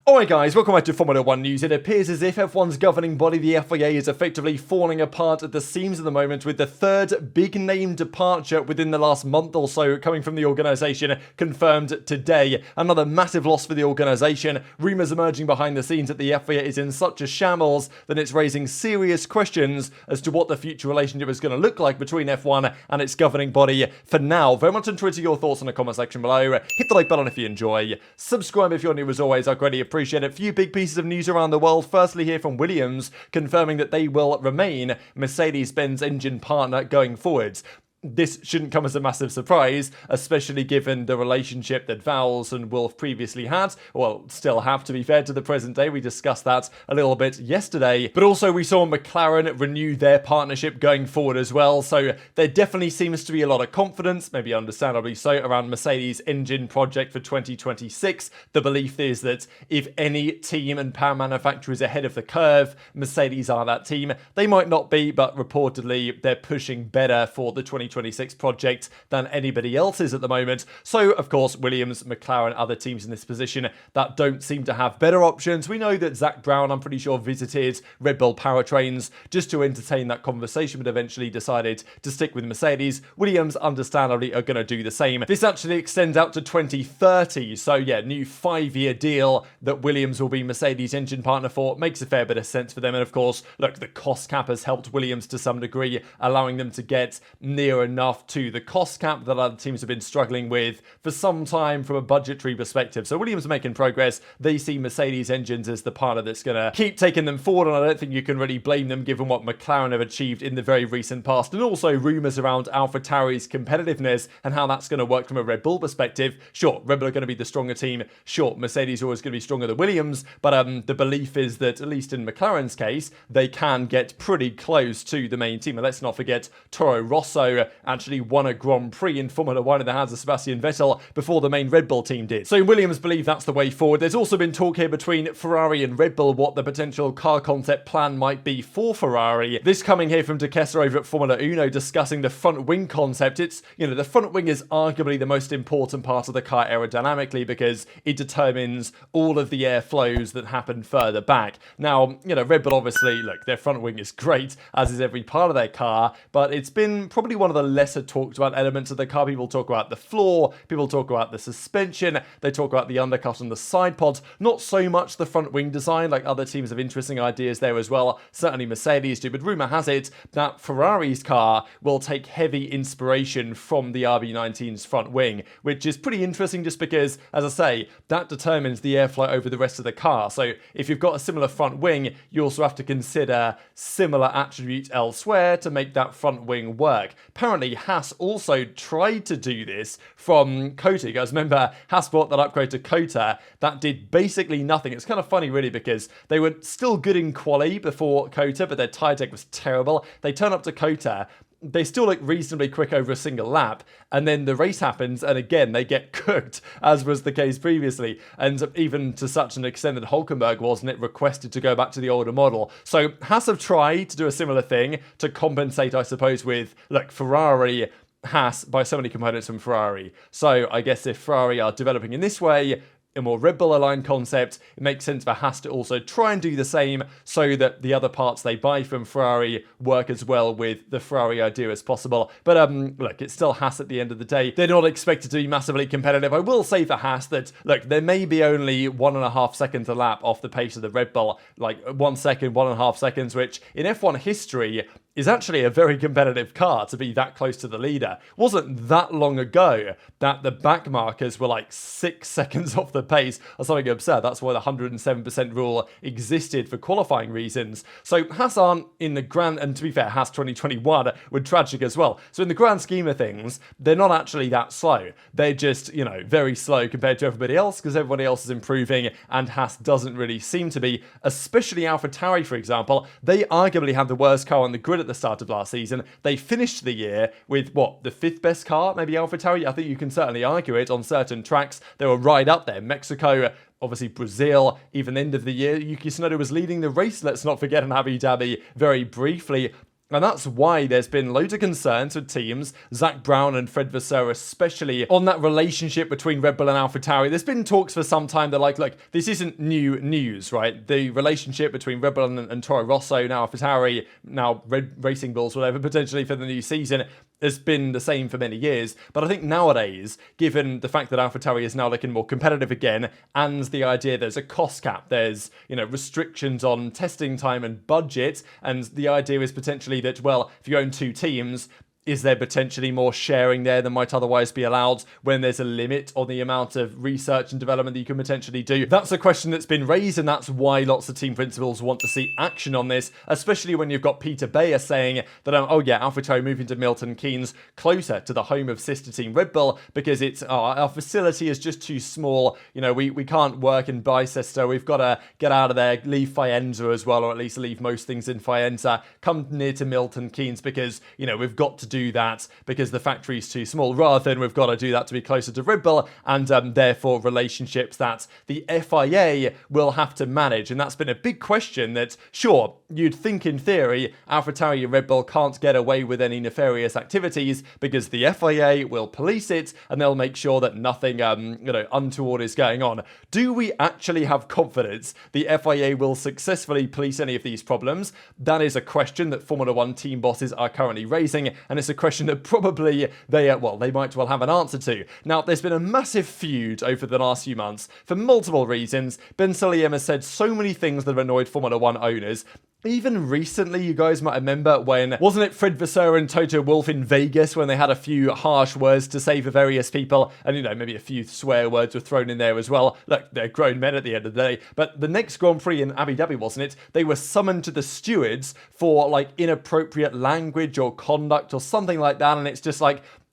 Alright guys, welcome back to Formula 1 news. It appears as if F1's governing body, the FIA, is effectively falling apart at the seams at the moment, with the third big name departure within the last month or so coming from the organisation confirmed today. Another massive loss for the organisation. Rumours emerging behind the scenes that the FIA is in such a shambles that it's raising serious questions as to what the future relationship is going to look like between F1 and its governing body. For now, very much enjoy your thoughts in the comment section below. Hit the like button if you enjoy. Subscribe if you're new as always, I greatly appreciate it. A few big pieces of news around the world. Firstly, here from Williams, confirming that they will remain Mercedes-Benz engine partner going forwards. This shouldn't come as a massive surprise, especially given the relationship that Vowles and Wolff previously had. Well, still have, to be fair, to the present day. We discussed that a little bit yesterday. But also we saw McLaren renew their partnership going forward as well. So there definitely seems to be a lot of confidence, maybe understandably so, around Mercedes' engine project for 2026. The belief is that if any team and power manufacturer is ahead of the curve, Mercedes are that team. They might not be, but reportedly they're pushing better for the 2026 project than anybody else is at the moment. So, of course, Williams, McLaren, other teams in this position that don't seem to have better options. We know that Zach Brown, I'm pretty sure, visited Red Bull powertrains just to entertain that conversation, but eventually decided to stick with Mercedes. Williams, understandably, are going to do the same. This actually extends out to 2030. So, yeah, new 5-year deal that Williams will be Mercedes engine partner for. Makes a fair bit of sense for them. And, of course, look, the cost cap has helped Williams to some degree, allowing them to get near enough to the cost cap that other teams have been struggling with for some time from a budgetary perspective. So Williams are making progress. They see Mercedes engines as the partner that's going to keep taking them forward, and I don't think you can really blame them given what McLaren have achieved in the very recent past, and also rumours around AlphaTauri's competitiveness and how that's going to work from a Red Bull perspective. Sure, Red Bull are going to be the stronger team. Sure, Mercedes are always going to be stronger than Williams, but the belief is that, at least in McLaren's case, they can get pretty close to the main team. And let's not forget, Toro Rosso actually won a Grand Prix in Formula 1 in the hands of Sebastian Vettel before the main Red Bull team did. So Williams believe that's the way forward. There's also been talk here between Ferrari and Red Bull what the potential car concept plan might be for Ferrari. This coming here from De Kester over at Formula Uno, discussing the front wing concept. It's, the front wing is arguably the most important part of the car aerodynamically because it determines all of the airflows that happen further back. Now, Red Bull obviously, look, their front wing is great, as is every part of their car, but it's been probably one of the lesser talked about elements of the car. People talk about the floor, people talk about the suspension, they talk about the undercut and the side pods, not so much the front wing design. Like, other teams have interesting ideas there as well, certainly Mercedes do, but rumour has it that Ferrari's car will take heavy inspiration from the RB19's front wing, which is pretty interesting just because, as I say, that determines the airflow over the rest of the car. So if you've got a similar front wing, you also have to consider similar attributes elsewhere to make that front wing work. Apparently, Haas also tried to do this from Kota. You guys remember Haas bought that upgrade to Kota that did basically nothing. It's kind of funny, really, because they were still good in quali before Kota, but their tyre tech was terrible. They turn up to Kota, they still look reasonably quick over a single lap, and then the race happens, and again, they get cooked, as was the case previously, and even to such an extent that Hülkenberg, wasn't it, requested to go back to the older model. So Haas have tried to do a similar thing to compensate, I suppose, with, look, Ferrari, Haas buy so many components from Ferrari. So I guess if Ferrari are developing in this way, a more Red Bull aligned concept, it makes sense for Haas to also try and do the same so that the other parts they buy from Ferrari work as well with the Ferrari idea as possible. But look, it's still Haas at the end of the day. They're not expected to be massively competitive. I will say for Haas that, look, there may be only 1.5 seconds a lap off the pace of the Red Bull, like 1 second, 1.5 seconds, which in F1 history is actually a very competitive car to be that close to the leader. It wasn't that long ago that the back markers were like 6 seconds off the pace or something absurd. That's why the 107% rule existed for qualifying reasons. So Haas aren't in the grand, and to be fair, Haas 2021 were tragic as well. So in the grand scheme of things, they're not actually that slow. They're just, very slow compared to everybody else because everybody else is improving and Haas doesn't really seem to be, especially AlphaTauri, for example. They arguably had the worst car on the grid at the start of last season. They finished the year with, the 5th best car, maybe AlphaTauri? I think you can certainly argue it on certain tracks. They were right up there. Mexico, obviously Brazil, even the end of the year, Yuki Tsunoda was leading the race, let's not forget, in Abu Dhabi very briefly. And that's why there's been loads of concerns with teams, Zach Brown and Fred Vasseur especially, on that relationship between Red Bull and AlphaTauri. There's been talks for some time that look, this isn't new news, right? The relationship between Red Bull and Toro Rosso, now AlphaTauri, now Red Racing Bulls, whatever, potentially for the new season, has been the same for many years. But I think nowadays, given the fact that AlphaTauri is now looking more competitive again, and the idea there's a cost cap, there's, restrictions on testing time and budget, and the idea is potentially that, well, if you own two teams, is there potentially more sharing there than might otherwise be allowed when there's a limit on the amount of research and development that you can potentially do? That's a question that's been raised, and that's why lots of team principals want to see action on this, especially when you've got Peter Bayer saying that, AlphaTauri moving to Milton Keynes, closer to the home of sister team Red Bull, because it's our facility is just too small. We can't work in Bicester. We've got to get out of there, leave Faenza as well, or at least leave most things in Faenza, come near to Milton Keynes because, we've got to do that because the factory's too small, rather than we've got to do that to be closer to Red Bull, and therefore relationships that the FIA will have to manage. And that's been a big question that, sure, you'd think in theory AlphaTauri and Red Bull can't get away with any nefarious activities because the FIA will police it and they'll make sure that nothing untoward is going on. Do we actually have confidence the FIA will successfully police any of these problems? That is a question that Formula One team bosses are currently raising, and it's a question that probably they might well have an answer to. Now, there's been a massive feud over the last few months for multiple reasons. Ben Sulayem has said so many things that have annoyed Formula One owners. Even recently, you guys might remember when, wasn't it Fred Vasseur and Toto Wolff in Vegas when they had a few harsh words to say for various people, and maybe a few swear words were thrown in there as well. Look, they're grown men at the end of the day, but the next Grand Prix in Abu Dhabi, wasn't it? They were summoned to the stewards for inappropriate language or conduct or something like that, and it's just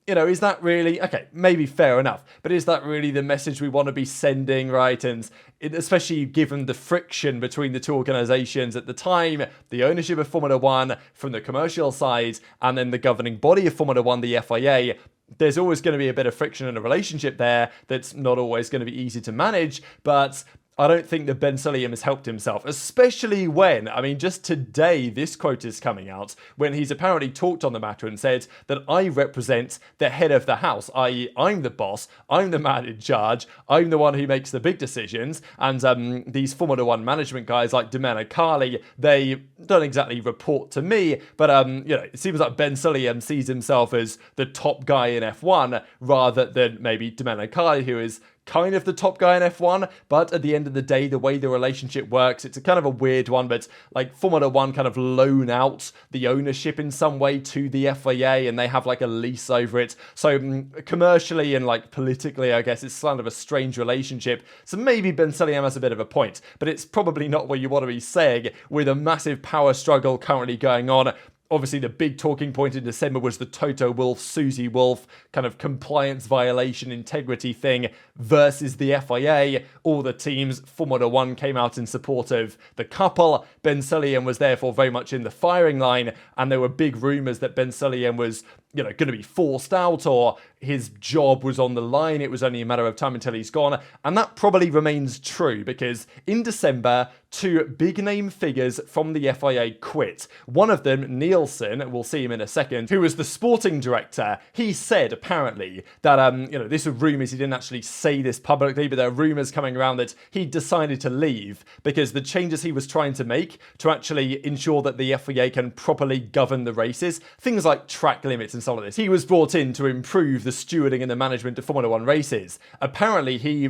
is that really, okay, maybe fair enough, but is that really the message we want to be sending, right? And especially given the friction between the two organizations at the time, the ownership of Formula One from the commercial side, and then the governing body of Formula One, the FIA, there's always going to be a bit of friction in a relationship there that's not always going to be easy to manage, but I don't think that Ben Sulayem has helped himself, especially when, just today, this quote is coming out, when he's apparently talked on the matter and said that I represent the head of the house, i.e. I'm the boss, I'm the man in charge, I'm the one who makes the big decisions, and these Formula One management guys like Domenicali, they don't exactly report to me, but it seems like Ben Sulayem sees himself as the top guy in F1, rather than maybe Domenicali, who is kind of the top guy in F1, but at the end of the day, the way the relationship works, it's a kind of a weird one, but Formula One kind of loan out the ownership in some way to the FIA, and they have a lease over it. So commercially and politically, I guess it's kind of a strange relationship. So maybe Ben Sulayem has a bit of a point, but it's probably not what you want to be saying with a massive power struggle currently going on. Obviously, the big talking point in December was the Toto Wolff, Susie Wolff kind of compliance violation integrity thing versus the FIA. All the teams, Formula One came out in support of the couple. Ben Sulayem was therefore very much in the firing line, and there were big rumours that Ben Sulayem was going to be forced out, or his job was on the line. It was only a matter of time until he's gone. And that probably remains true, because in December, two big name figures from the FIA quit. One of them, Nielsen, we'll see him in a second, who was the sporting director. He said apparently that, this are rumours, he didn't actually say this publicly, but there are rumours coming around that he decided to leave because the changes he was trying to make to actually ensure that the FIA can properly govern the races, things like track limits and some of this, he was brought in to improve the stewarding and the management of Formula One races. Apparently he,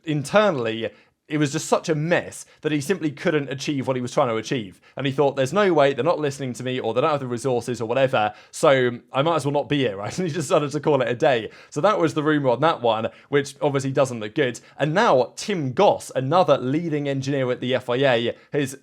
internally, it was just such a mess that he simply couldn't achieve what he was trying to achieve. And he thought, there's no way, they're not listening to me, or they don't have the resources or whatever, so I might as well not be here, right? And he decided to call it a day. So that was the rumour on that one, which obviously doesn't look good. And now Tom Goss, another leading engineer at the FIA,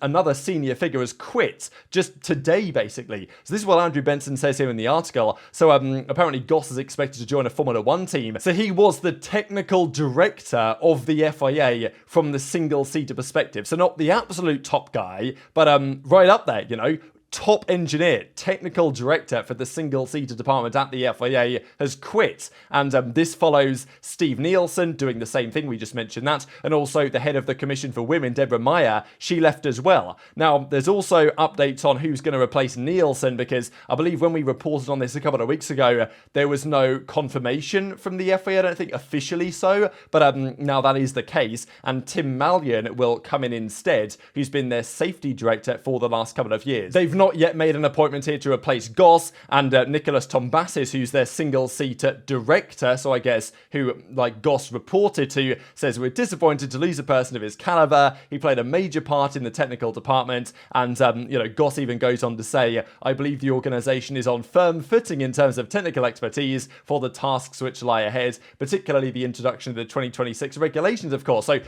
another senior figure, has quit just today, basically. So this is what Andrew Benson says here in the article. So apparently Goss is expected to join a Formula One team. So he was the technical director of the FIA from the single-seater perspective. So not the absolute top guy, but right up there, top engineer, technical director for the single-seater department at the FIA, has quit. And this follows Steve Nielsen doing the same thing, we just mentioned that, and also the head of the Commission for Women, Deborah Meyer, she left as well. Now, there's also updates on who's going to replace Nielsen, because I believe when we reported on this a couple of weeks ago, there was no confirmation from the FIA, I don't think officially so, but now that is the case, and Tim Malyon will come in instead, who's been their safety director for the last couple of years. They've not yet made an appointment here to replace Goss, and Nicholas Tombassis, who's their single-seater director, so I guess who, like Goss reported to, says, we're disappointed to lose a person of his caliber. He played a major part in the technical department, and Goss even goes on to say, I believe the organisation is on firm footing in terms of technical expertise for the tasks which lie ahead, particularly the introduction of the 2026 regulations, of course. So,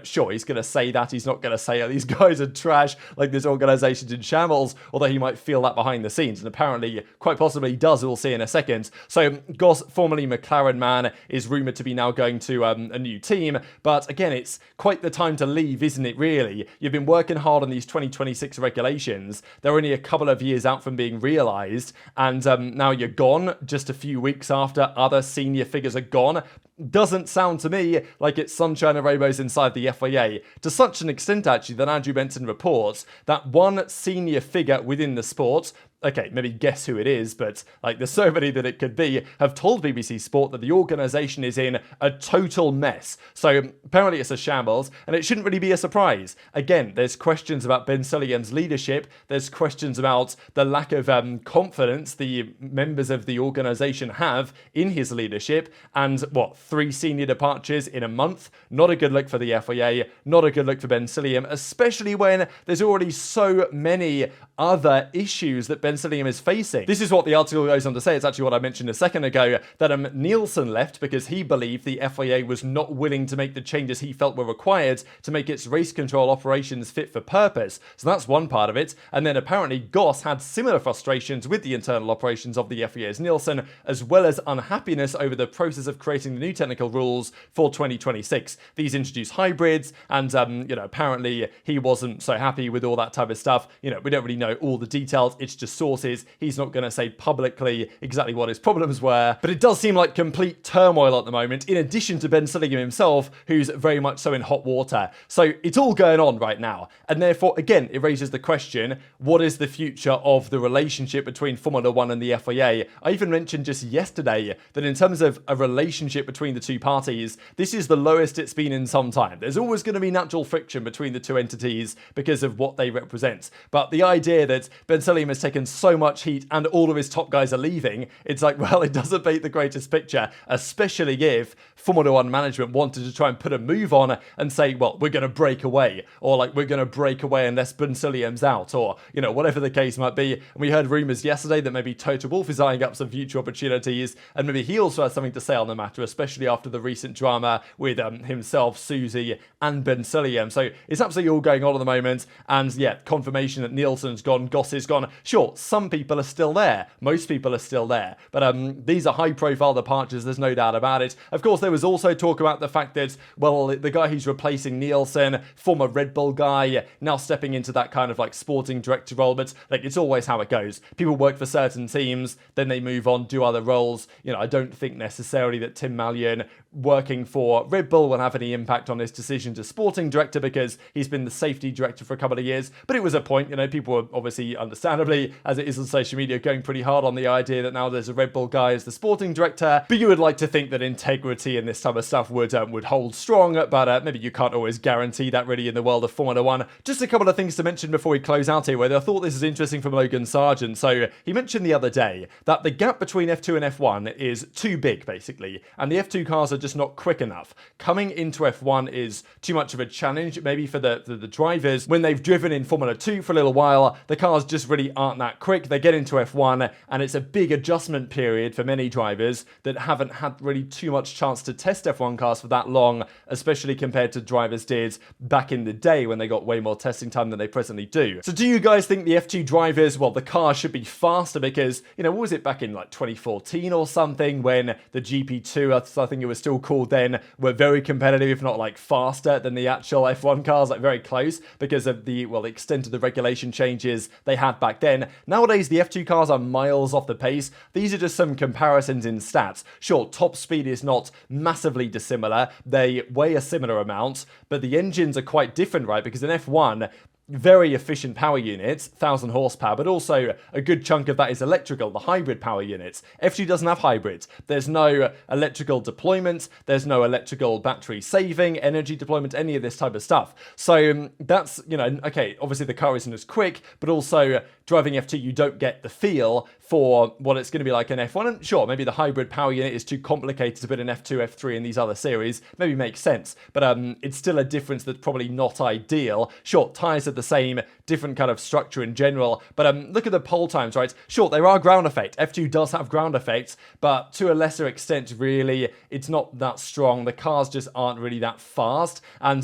sure, he's going to say that. He's not going to say, oh, these guys are trash, like this organisation's in shambles, although he might feel that behind the scenes, and apparently, quite possibly does, we'll see in a second. So, Goss, formerly McLaren man, is rumoured to be now going to a new team, but again, it's quite the time to leave, isn't it, really? You've been working hard on these 2026 regulations, they're only a couple of years out from being realised, and now you're gone just a few weeks after other senior figures are gone. Doesn't sound to me like it's sunshine and rainbows inside the FIA, to such an extent actually that Andrew Benson reports that one senior figure within the sport, okay, maybe guess who it is, but like there's so many that it could be, have told BBC Sport that the organisation is in a total mess. So apparently it's a shambles, and it shouldn't really be a surprise. Again, there's questions about Ben Sulayem's leadership, there's questions about the lack of confidence the members of the organisation have in his leadership, and 3 senior departures in a month? Not a good look for the FIA, not a good look for Ben Sulayem, especially when there's already so many other issues that Ben Sulayem is facing. This is what the article goes on to say. It's actually what I mentioned a second ago, that Nielsen left because he believed the FIA was not willing to make the changes he felt were required to make its race control operations fit for purpose. So that's one part of it. And then apparently Goss had similar frustrations with the internal operations of the FIA as Nielsen, as well as unhappiness over the process of creating the new technical rules for 2026. These introduce hybrids, and apparently he wasn't so happy with all that type of stuff. We don't really know all the details. It's just sources. He's not going to say publicly exactly what his problems were, but it does seem like complete turmoil at the moment, in addition to Ben Sulayem himself, who's very much so in hot water. So it's all going on right now, and therefore, again, it raises the question, what is the future of the relationship between Formula 1 and the FIA? I even mentioned just yesterday that in terms of a relationship between the two parties, this is the lowest it's been in some time. There's always going to be natural friction between the two entities because of what they represent, but the idea that Ben Sulayem has taken so much heat and all of his top guys are leaving, it's like, well, it doesn't paint the greatest picture, especially if Formula 1 management wanted to try and put a move on and say, well, we're going to break away, or like, we're going to break away unless Ben Sulayem's out, or, whatever the case might be. And we heard rumours yesterday that maybe Toto Wolff is eyeing up some future opportunities, and maybe he also has something to say on the matter, especially after the recent drama with himself, Susie, and Ben Sulayem. So it's absolutely all going on at the moment, and yeah, confirmation that Nielsen's gone, Goss is gone. Sure, some people are still there, most people are still there, but these are high-profile departures, there's no doubt about it. Of course, there was also talk about the fact that, well, the guy who's replacing Nielsen, former Red Bull guy, now stepping into that kind of like sporting director role, but like, it's always how it goes. People work for certain teams, then they move on, do other roles. I don't think necessarily that Tim Malyon working for Red Bull will have any impact on his decision to sporting director, because he's been the safety director for a couple of years, but it was a point, people were obviously, understandably, as it is on social media, going pretty hard on the idea that now there's a Red Bull guy as the sporting director, but you would like to think that integrity and this type of stuff would hold strong, but maybe you can't always guarantee that really in the world of Formula 1. Just a couple of things to mention before we close out here, where I thought this is interesting from Logan Sargent. So he mentioned the other day that the gap between F2 and F1 is too big, basically, and the F2 cars are just not quick enough. Coming into F1 is too much of a challenge, maybe for the drivers. When they've driven in Formula 2 for a little while, the cars just really aren't that that quick. They get into F1 and it's a big adjustment period for many drivers that haven't had really too much chance to test F1 cars for that long, especially compared to drivers did back in the day when they got way more testing time than they presently do. So do you guys think the F2 drivers, well, the car should be faster? Because, what was it back in like 2014 or something when the GP2, I think it was still called then, were very competitive, if not like faster than the actual F1 cars, like very close because of the, well, the extent of the regulation changes they had back then. Nowadays, the F2 cars are miles off the pace. These are just some comparisons in stats. Sure, top speed is not massively dissimilar. They weigh a similar amount, but the engines are quite different, right? Because in F1, very efficient power units, 1,000 horsepower, but also a good chunk of that is electrical, the hybrid power units. F2 doesn't have hybrids. There's no electrical deployment, there's no electrical battery saving, energy deployment, any of this type of stuff. So that's, okay, obviously the car isn't as quick, but also driving F2, you don't get the feel for what it's going to be like in F1. And sure, maybe the hybrid power unit is too complicated to put in F2, F3 and these other series. Maybe makes sense, but it's still a difference that's probably not ideal. Sure, tyres are the same, different kind of structure in general, but look at the pole times, right? Sure, there are ground effect. F2 does have ground effects, but to a lesser extent, really, it's not that strong. The cars just aren't really that fast. And,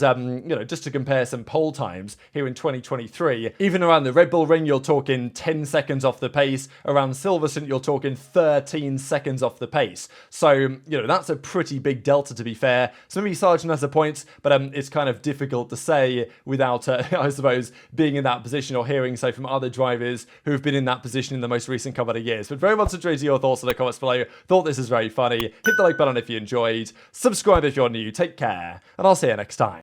just to compare some pole times here in 2023, even around the Red Bull Ring, you're talking 10 seconds off the pace. Around Silverstone, you're talking 13 seconds off the pace. So, that's a pretty big delta, to be fair. So maybe Sargent has a point, but it's kind of difficult to say without, I suppose, being in that position or hearing so from other drivers who have been in that position in the most recent couple of years. But very much enjoyed your thoughts in the comments below. Thought this is very funny. Hit the like button if you enjoyed. Subscribe if you're new. Take care, and I'll see you next time.